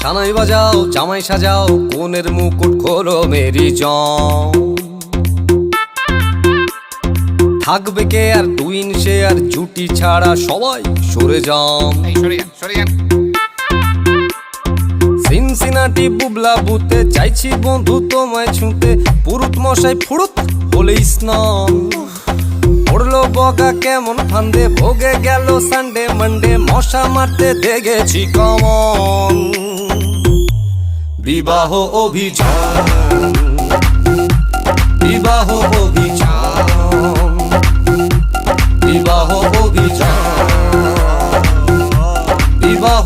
সানাই বাজাও জামাই সাজাও কোনের মুকুট খোলো মেরি জং। থাকবে কে আর টুইন সে আর জুটি ছাড়া সবাই সরে যান। সিনসিনাটি বুবলা বুতে চাইছি বন্ধু তোমায় ছুঁতে, পুরুত মশাই ফুরুত হলে স্নান। পড়লো বগা কেমন ফান্দে, ভোগে গেল সানডে মানডে, মশা মারতে দেখেছি কমন। বিবাহ অভিযান, বিবাহ অভিযান, বিবাহ অভিযান, বিবাহ